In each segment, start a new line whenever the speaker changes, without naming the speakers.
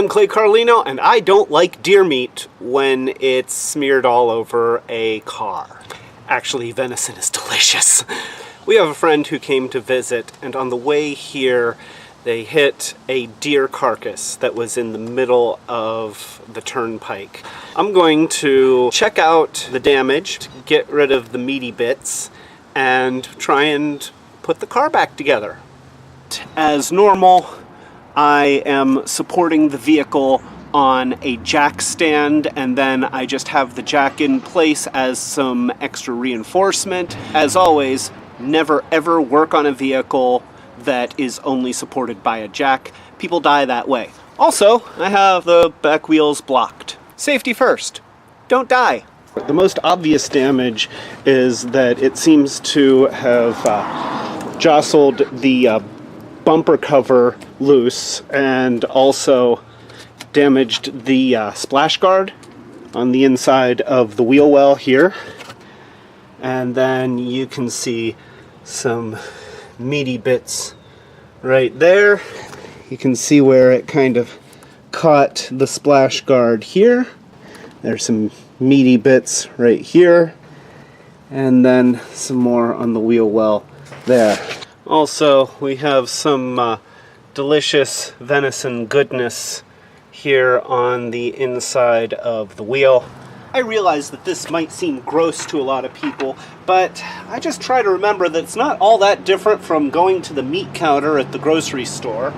I'm Clay Carlino, and I don't like deer meat when it's smeared all over a car. Actually, venison is delicious. We have a friend who came to visit, and on the way here, they hit a deer carcass that was in the middle of the turnpike. I'm going to check out the damage, get rid of the meaty bits, and try and put the car back together. As normal, I am supporting the vehicle on a jack stand, and then I just have the jack in place as some extra reinforcement. As always, never ever work on a vehicle that is only supported by a jack. People die that way. Also, I have the back wheels blocked. Safety first. Don't die. The most obvious damage is that it seems to have jostled the bumper cover loose and also damaged the splash guard on the inside of the wheel well here. And then you can see some meaty bits right there. You can see where it kind of caught the splash guard here. There's some meaty bits right here, and then some more on the wheel well there. Also, we have some delicious venison goodness here on the inside of the wheel. I realize that this might seem gross to a lot of people, but I just try to remember that it's not all that different from going to the meat counter at the grocery store.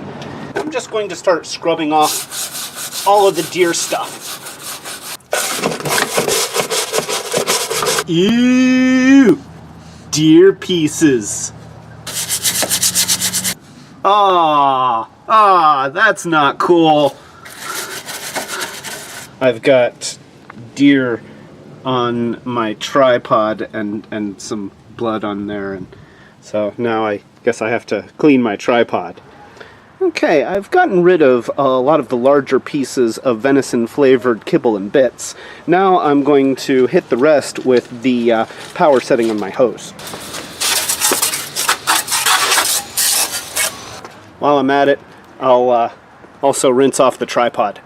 I'm just going to start scrubbing off all of the deer stuff. Ew! Deer pieces. That's not cool. I've got deer on my tripod and some blood on there, and so now I guess I have to clean my tripod. Okay, I've gotten rid of a lot of the larger pieces of venison flavored kibble and bits. Now I'm going to hit the rest with the power setting on my hose. While I'm at it, I'll also rinse off the tripod.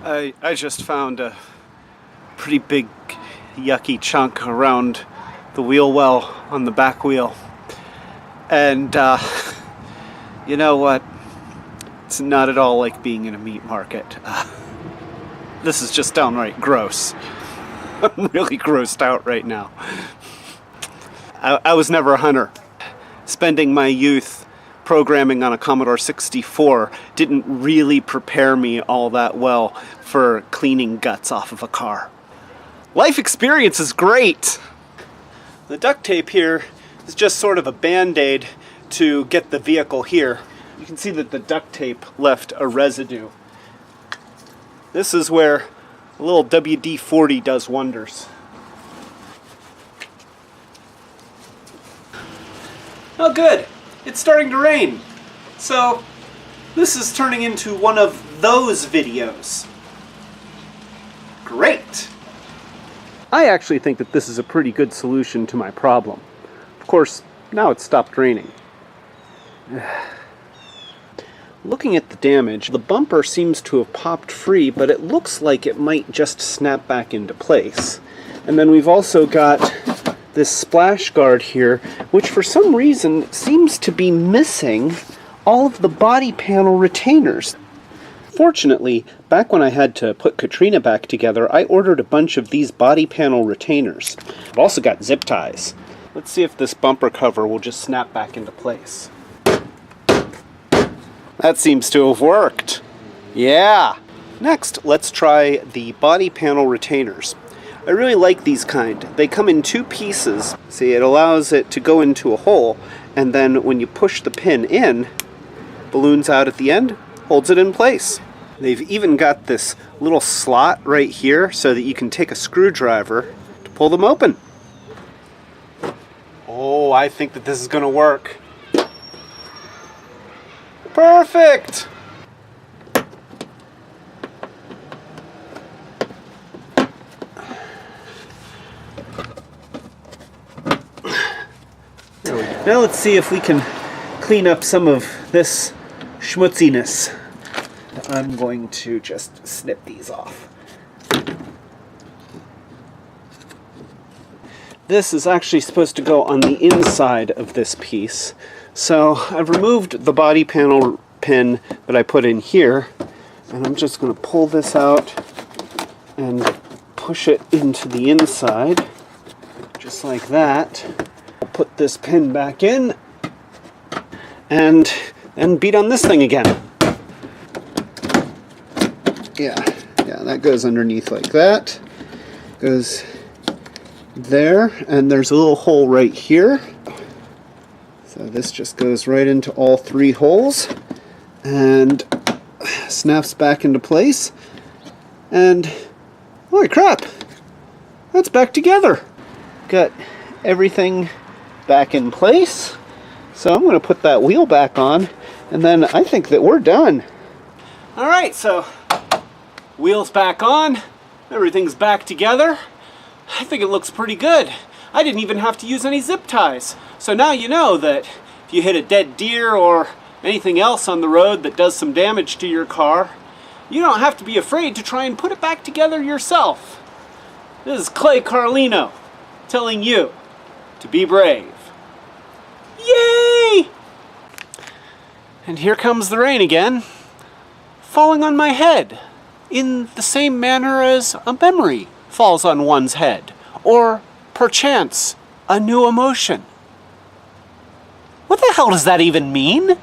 I just found a pretty big yucky chunk around the wheel well on the back wheel. And you know what? It's not at all like being in a meat market. This is just downright gross. I'm really grossed out right now. I was never a hunter. Spending my youth programming on a Commodore 64 didn't really prepare me all that well for cleaning guts off of a car. Life experience is great! The duct tape here is just sort of a band-aid to get the vehicle here. You can see that the duct tape left a residue. This is where a little WD-40 does wonders. Oh good, it's starting to rain. So this is turning into one of those videos. Great! I actually think that this is a pretty good solution to my problem. Of course, now it's stopped raining. Looking at the damage, the bumper seems to have popped free, but it looks like it might just snap back into place. And then we've also got this splash guard here, which for some reason seems to be missing all of the body panel retainers. Fortunately, back when I had to put Katrina back together, I ordered a bunch of these body panel retainers. I've also got zip ties. Let's see if this bumper cover will just snap back into place. That seems to have worked. Yeah! Next, let's try the body panel retainers. I really like these kind. They come in two pieces. See, it allows it to go into a hole, and then when you push the pin in, balloons out at the end, holds it in place. They've even got this little slot right here so that you can take a screwdriver to pull them open. Oh, I think that this is going to work. Perfect! Now let's see if we can clean up some of this schmutziness. I'm going to just snip these off. This is actually supposed to go on the inside of this piece. So I've removed the body panel pin that I put in here, and I'm just going to pull this out and push it into the inside, just like that. I'll put this pin back in and beat on this thing again. Yeah, that goes underneath like that. Goes there, and there's a little hole right here. So this just goes right into all 3 holes and snaps back into place. And holy crap, that's back together. Got everything back in place. So I'm going to put that wheel back on, and then I think that we're done. All right, so wheels back on, everything's back together. I think it looks pretty good. I didn't even have to use any zip ties. So now you know that if you hit a dead deer or anything else on the road that does some damage to your car, you don't have to be afraid to try and put it back together yourself. This is Clay Carlino telling you to be brave. Yay! And here comes the rain again, falling on my head in the same manner as a memory falls on one's head, or perchance a new emotion. What the hell does that even mean?